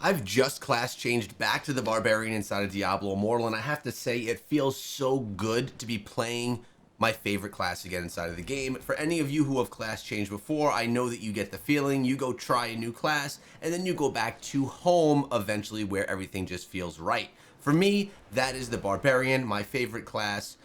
I've just class changed back to the Barbarian inside of Diablo Immortal, and I have to say it feels so good to be playing my favorite class again inside of the game. For any of you who have class changed before, I know that you get the feeling. You go try a new class, and then you go back to home eventually where everything just feels right. For me, that is the Barbarian, my favorite class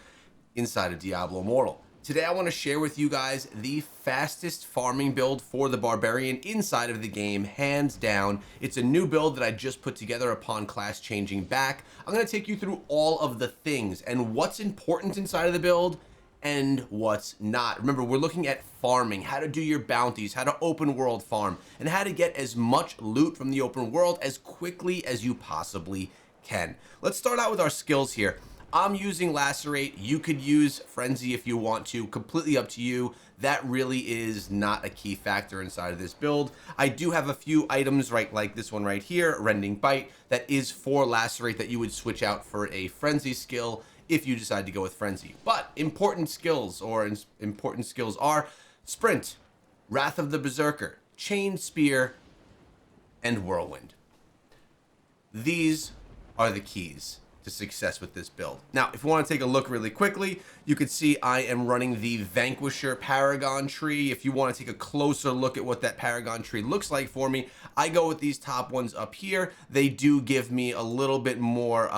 inside of Diablo Immortal. Today I want to share with you guys the fastest farming build for the Barbarian inside of the game, hands down. It's a new build that I just put together upon class changing back. I'm going to take you through all of the things and what's important inside of the build and what's not. Remember, we're looking at farming, how to do your bounties, how to open world farm, and how to get as much loot from the open world as quickly as you possibly can. Let's start out with our skills here. I'm using Lacerate. You could use Frenzy if you want to, completely up to you. That really is not a key factor inside of this build. I do have a few items, right, like this one right here, Rending Bite, that is for Lacerate that you would switch out for a Frenzy skill if you decide to go with Frenzy. But important skills are Sprint, Wrath of the Berserker, Chain Spear, and Whirlwind. These are the keys to success with this build. Now, if you want to take a look really quickly, you can see I am running the Vanquisher Paragon tree. If you want to take a closer look at what that Paragon tree looks like for me, I go with these top ones up here. They do give me a little bit more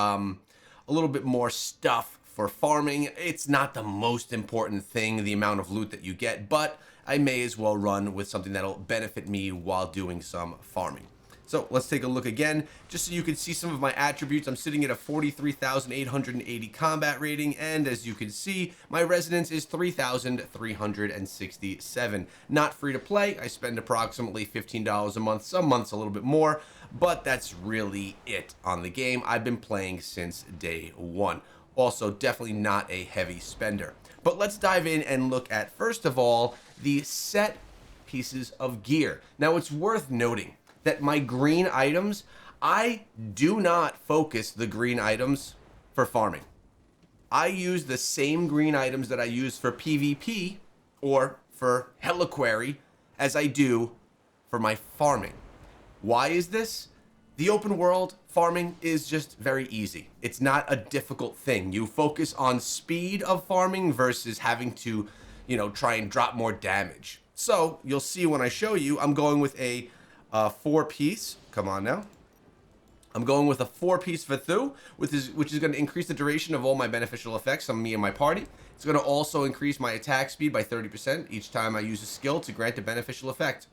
stuff for farming. It's not the most important thing, the amount of loot that you get, but I may as well run with something that'll benefit me while doing some farming. So let's take a look again, just so you can see some of my attributes. I'm sitting at a 43,880 combat rating, and as you can see, my resonance is 3,367. Not free to play. I spend approximately $15 a month, some months a little bit more, but that's really it on the game. I've been playing since day one. Also, definitely not a heavy spender. But let's dive in and look at, first of all, the set pieces of gear. Now, it's worth noting that my green items, I do not focus the green items for farming. I use the same green items that I use for PvP or for Reliquary as I do for my farming. Why is this? The open world farming is just very easy. It's not a difficult thing. You focus on speed of farming versus having to, try and drop more damage. So you'll see when I show you, I'm going with a 4-piece. Come on now. I'm going with a 4-piece Vathu, which is going to increase the duration of all my beneficial effects on me and my party. It's going to also increase my attack speed by 30% each time I use a skill to grant a beneficial effect.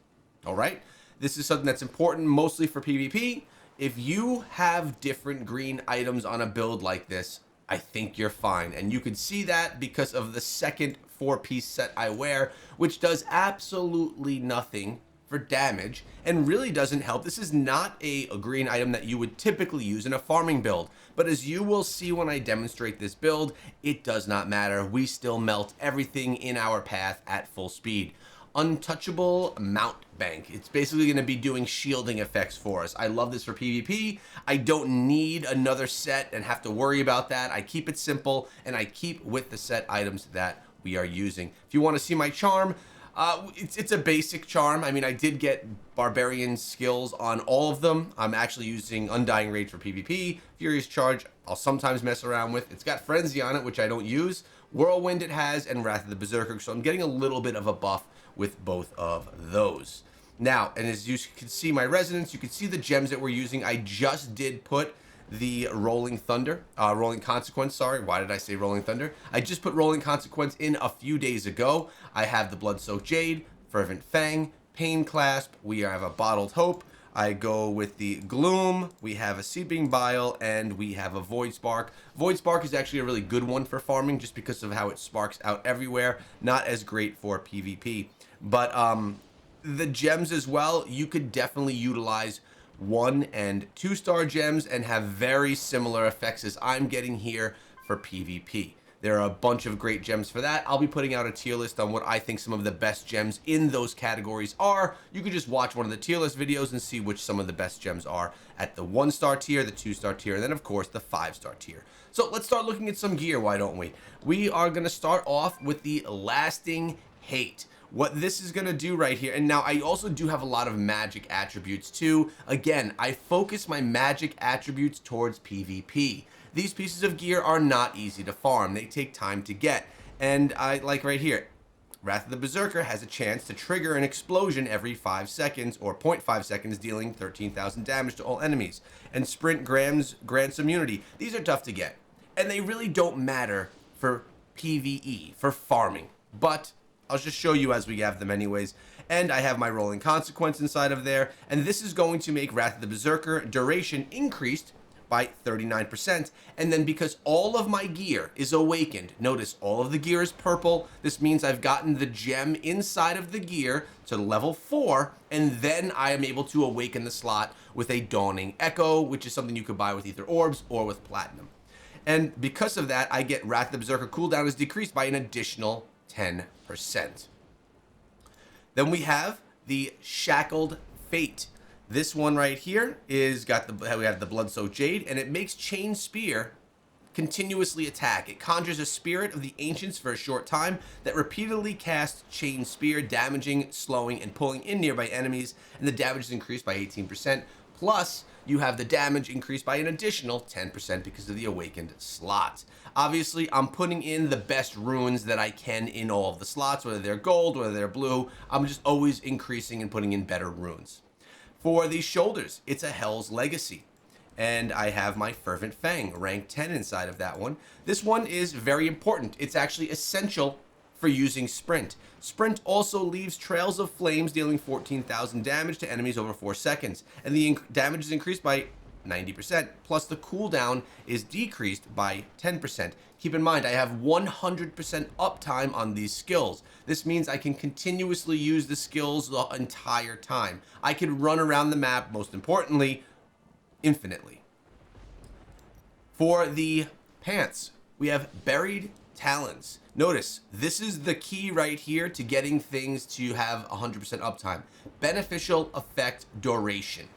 All right. This is something that's important mostly for PvP. If you have different green items on a build like this, I think you're fine. And you can see that because of the second 4-piece set I wear, which does absolutely nothing for damage and really doesn't help. This is not a green item that you would typically use in a farming build, but as you will see when I demonstrate this build, it does not matter. We still melt everything in our path at full speed. Untouchable Mount Bank. It's basically going to be doing shielding effects for us. I love this for PvP. I don't need another set and have to worry about that. I keep it simple and I keep with the set items that we are using. If you want to see my charm, it's a basic charm. I mean, I did get Barbarian skills on all of them. I'm actually using Undying Rage for PvP. Furious Charge, I'll sometimes mess around with. It's got Frenzy on it, which I don't use. Whirlwind it has, and Wrath of the Berserker. So I'm getting a little bit of a buff with both of those. Now, and as you can see my resonance, you can see the gems that we're using. I just did put the Rolling Consequence, sorry. Why did I say Rolling Thunder? I just put Rolling Consequence in a few days ago. I have the Blood-Soaked Jade, Fervent Fang, Pain Clasp, we have a Bottled Hope, I go with the Gloom, we have a Seeping Bile, and we have a Void Spark. Void Spark is actually a really good one for farming just because of how it sparks out everywhere. Not as great for PvP. But the gems as well, you could definitely utilize 1- and 2-star gems and have very similar effects as I'm getting here for PvP. There are a bunch of great gems for that. I'll be putting out a tier list on what I think some of the best gems in those categories are. You can just watch one of the tier list videos and see which some of the best gems are at the 1-star tier, the 2-star tier, and then of course the 5-star tier. So let's start looking at some gear, why don't we? We are going to start off with the Lasting Hate. what this is going to do right here, and now I also do have a lot of magic attributes too. Again, I focus my magic attributes towards PvP. These pieces of gear are not easy to farm. They take time to get. And I like right here, Wrath of the Berserker has a chance to trigger an explosion every 5 seconds, or 0.5 seconds, dealing 13,000 damage to all enemies. And Sprint grants immunity. These are tough to get, and they really don't matter for PvE, for farming. But I'll just show you as we have them anyways. And I have my Rolling Consequence inside of there, and this is going to make Wrath of the Berserker duration increased by 39%, and then because all of my gear is awakened, notice all of the gear is purple, this means I've gotten the gem inside of the gear to level 4, and then I am able to awaken the slot with a Dawning Echo, which is something you could buy with either orbs or with platinum. And because of that, I get Wrath of the Berserker cooldown is decreased by an additional 10%. Then we have the Shackled Fate. This one right here is we have the Blood-Soaked Jade, and it makes Chain Spear continuously attack. It conjures a spirit of the ancients for a short time that repeatedly casts Chain Spear, damaging, slowing, and pulling in nearby enemies, and the damage is increased by 18%. Plus, you have the damage increased by an additional 10% because of the awakened slots. Obviously, I'm putting in the best runes that I can in all of the slots, whether they're gold, whether they're blue. I'm just always increasing and putting in better runes. For the shoulders, it's a Hell's Legacy. And I have my Fervent Fang, rank 10 inside of that one. This one is very important. It's actually essential for using Sprint. Sprint also leaves trails of flames, dealing 14,000 damage to enemies over 4 seconds. And the damage is increased by 90%, plus the cooldown is decreased by 10%. Keep in mind, I have 100% uptime on these skills. This means I can continuously use the skills the entire time. I can run around the map, most importantly, infinitely. For the pants, we have Buried Talons. Notice, this is the key right here to getting things to have 100% uptime. Beneficial Effect Duration.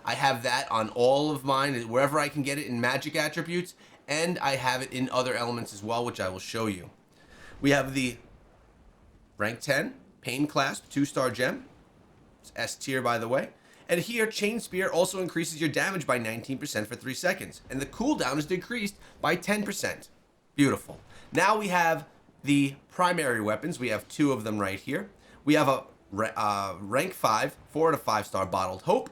I have that on all of mine, wherever I can get it in magic attributes, and I have it in other elements as well, which I will show you. We have the rank 10 Pain Clasp 2-star gem. It's S tier, by the way. And here, Chain Spear also increases your damage by 19% for 3 seconds, and the cooldown is decreased by 10%. Beautiful. Now we have the primary weapons. We have 2 of them right here. We have a rank 5, 4 out of 5-star Bottled Hope.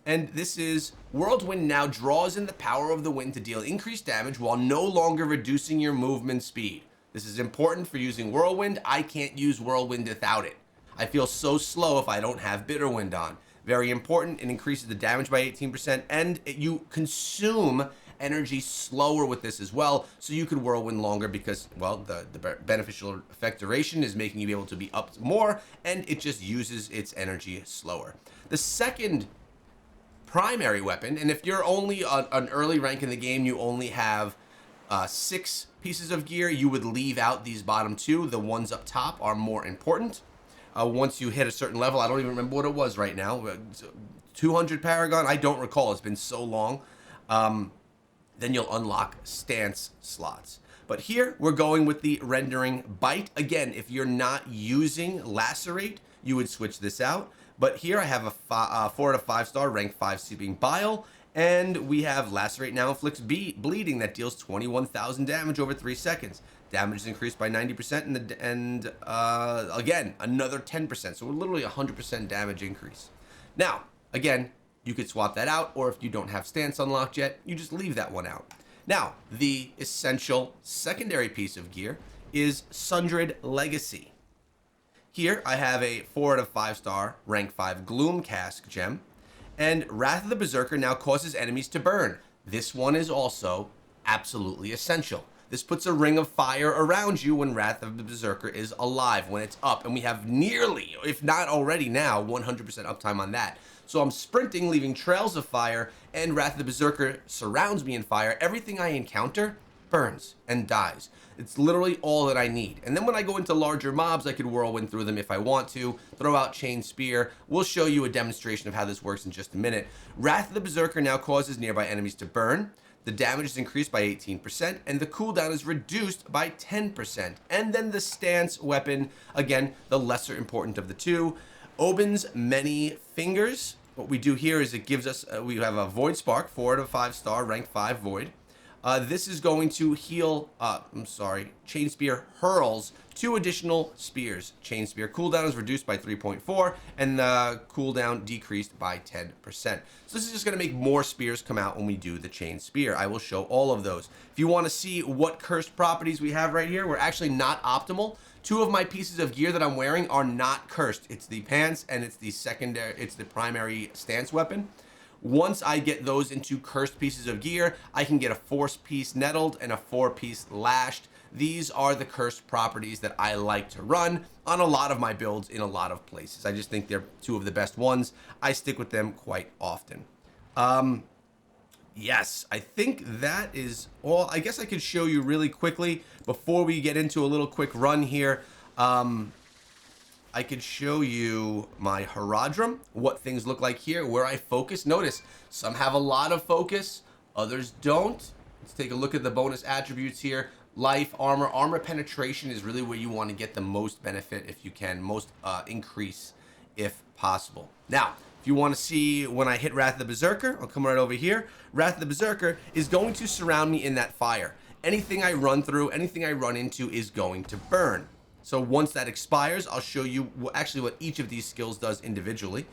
And this is Whirlwind now draws in the power of the wind to deal increased damage while no longer reducing your movement speed. This is important for using Whirlwind. I can't use Whirlwind without it. I feel so slow if I don't have Bitterwind on. Very important. It increases the damage by 18%, and you consume energy slower with this as well, so you can Whirlwind longer because, well, the beneficial effect duration is making you be able to be up more, and it just uses its energy slower. The second primary weapon, and if you're only an early rank in the game, you only have 6 pieces of gear, you would leave out these bottom 2. The ones up top are more important. Once you hit a certain level, I don't even remember what it was right now, 200 Paragon, I don't recall, it's been so long, then you'll unlock stance slots. But here, we're going with the Rendering Bite. Again, if you're not using Lacerate, you would switch this out. But here I have a 4 out of 5-star, rank 5 Seeping Bile, and we have Lacerate now inflicts bleeding that deals 21,000 damage over 3 seconds. Damage is increased by 90%, and again, another 10%, so we're literally 100% damage increase. Now, again, you could swap that out, or if you don't have Stance unlocked yet, you just leave that one out. Now, the essential secondary piece of gear is Sundred Legacy. Here, I have a 4 out of 5-star, rank 5 Gloom Cask gem, and Wrath of the Berserker now causes enemies to burn. This one is also absolutely essential. This puts a ring of fire around you when Wrath of the Berserker is alive, when it's up, and we have nearly, if not already now, 100% uptime on that. So I'm sprinting, leaving trails of fire, and Wrath of the Berserker surrounds me in fire. Everything I encounter burns and dies. It's literally all that I need. And then when I go into larger mobs, I could Whirlwind through them if I want to, throw out Chain Spear. We'll show you a demonstration of how this works in just a minute. Wrath of the Berserker now causes nearby enemies to burn. the damage is increased by 18%, and the cooldown is reduced by 10%. And then the stance weapon, again, the lesser important of the two, opens many fingers. What we do here is it gives us, we have a Void Spark, 4 out of 5 star, rank 5 Void. This is going to heal, Chain Spear hurls 2 additional spears. Chain Spear cooldown is reduced by 3.4 and the cooldown decreased by 10%. So this is just going to make more spears come out when we do the Chain Spear. I will show all of those. If you want to see what cursed properties we have right here, we're actually not optimal. 2 of my pieces of gear that I'm wearing are not cursed. It's the pants and it's the primary stance weapon. Once I get those into cursed pieces of gear, I can get a force piece nettled and a 4-piece lashed. These are the cursed properties that I like to run on a lot of my builds in a lot of places. I just think they're 2 of the best ones. I stick with them quite often. Yes, I think that is all. I guess I could show you really quickly before we get into a little quick run here. I could show you my Herodrum, what things look like here, where I focus. Notice, some have a lot of focus, others don't. Let's take a look at the bonus attributes here. Life, armor. Armor penetration is really where you want to get the most benefit if you can, most increase if possible. Now, if you want to see when I hit Wrath of the Berserker, I'll come right over here. Wrath of the Berserker is going to surround me in that fire. Anything I run through, anything I run into is going to burn. So once that expires, I'll show you what each of these skills does individually.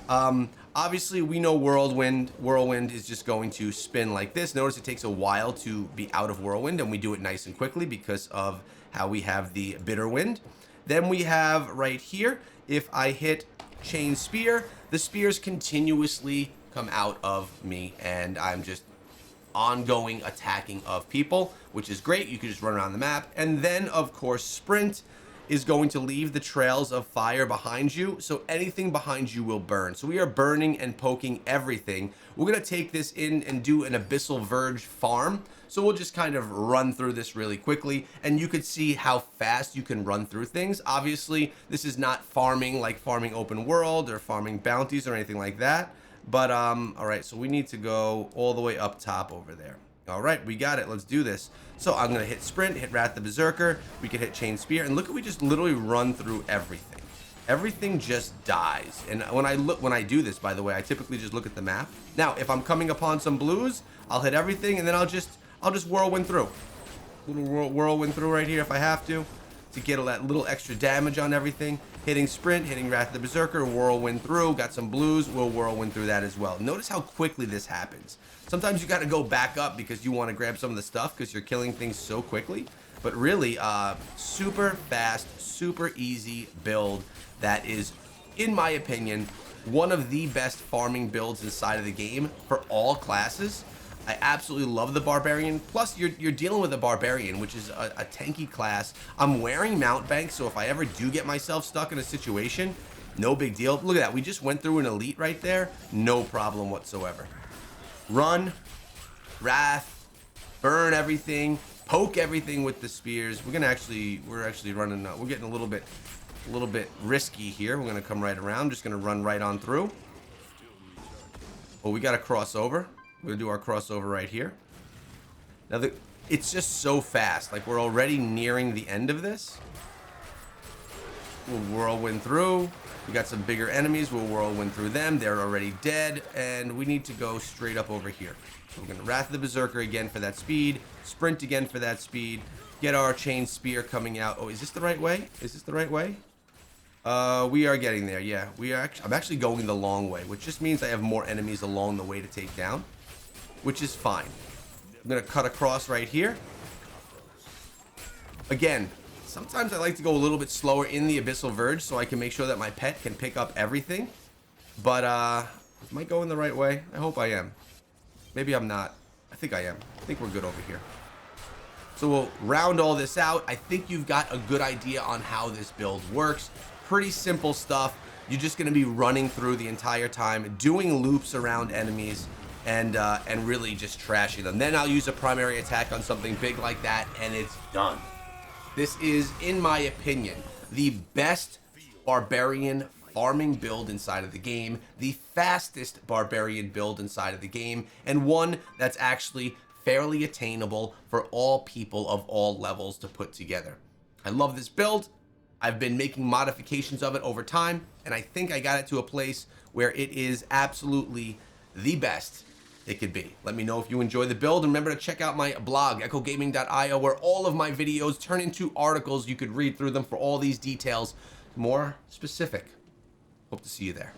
Obviously, we know Whirlwind. Whirlwind is just going to spin like this. Notice it takes a while to be out of Whirlwind, and we do it nice and quickly because of how we have the Bitter Wind. Then we have right here, if I hit Chain Spear, the spears continuously come out of me, and I'm just ongoing attacking of people, which is great. You can just run around the map. And then, of course, Sprint is going to leave the trails of fire behind you, so anything behind you will burn. So we are burning and poking everything. We're going to take this in and do an Abyssal Verge farm. So we'll just kind of run through this really quickly, and you could see how fast you can run through things. Obviously, this is not farming like farming open world or farming bounties or anything like that. But, all right, so we need to go all the way up top over there. All right, we got it. Let's do this. So I'm going to hit Sprint, hit Wrath the Berserker. We can hit Chain Spear. And look at, we just literally run through everything. Everything just dies. And when I do this, by the way, I typically just look at the map. Now, if I'm coming upon some blues, I'll hit everything, and then I'll just whirlwind through. Little whirlwind through right here if I have to get that little extra damage on everything. Hitting Sprint, hitting Wrath of the Berserker, whirlwind through. Got some blues, we'll whirlwind through that as well. Notice how quickly this happens. Sometimes you got to go back up because you want to grab some of the stuff because you're killing things so quickly. But really, super fast, super easy build that is, in my opinion, one of the best farming builds inside of the game for all classes. I absolutely love the Barbarian. Plus, you're dealing with a Barbarian, which is a tanky class. I'm wearing Mount Bank, so if I ever do get myself stuck in a situation, no big deal. Look at that. We just went through an elite right there. No problem whatsoever. Run, Wrath, burn everything, poke everything with the spears. We're actually running. We're getting a little bit risky here. We're gonna come right around. Just gonna run right on through. Oh, we got to cross over. We're gonna do our crossover right here. Now it's just so fast. Like, we're already nearing the end of this. We'll whirlwind through. We got some bigger enemies. We'll whirlwind through them. They're already dead, and we need to go straight up over here. So we're gonna Wrath of the Berserker again for that speed. Sprint again for that speed. Get our Chain Spear coming out. Oh, is this the right way? Is this the right way? We are getting there. Yeah, I'm actually going the long way, which just means I have more enemies along the way to take down, which is fine. I'm gonna cut across right here. Again, sometimes I like to go a little bit slower in the Abyssal Verge so I can make sure that my pet can pick up everything. But, am I going the right way? I hope I am. Maybe I'm not. I think I am. I think we're good over here. So we'll round all this out. I think you've got a good idea on how this build works. Pretty simple stuff. You're just gonna be running through the entire time, doing loops around enemies, and really just trashing them. Then I'll use a primary attack on something big like that, and it's done. This is, in my opinion, the best Barbarian farming build inside of the game, the fastest Barbarian build inside of the game, and one that's actually fairly attainable for all people of all levels to put together. I love this build. I've been making modifications of it over time, and I think I got it to a place where it is absolutely the best it could be. Let me know if you enjoy the build, and remember to check out my blog, echogaming.io, where all of my videos turn into articles. You could read through them for all these details, more specific. Hope to see you there.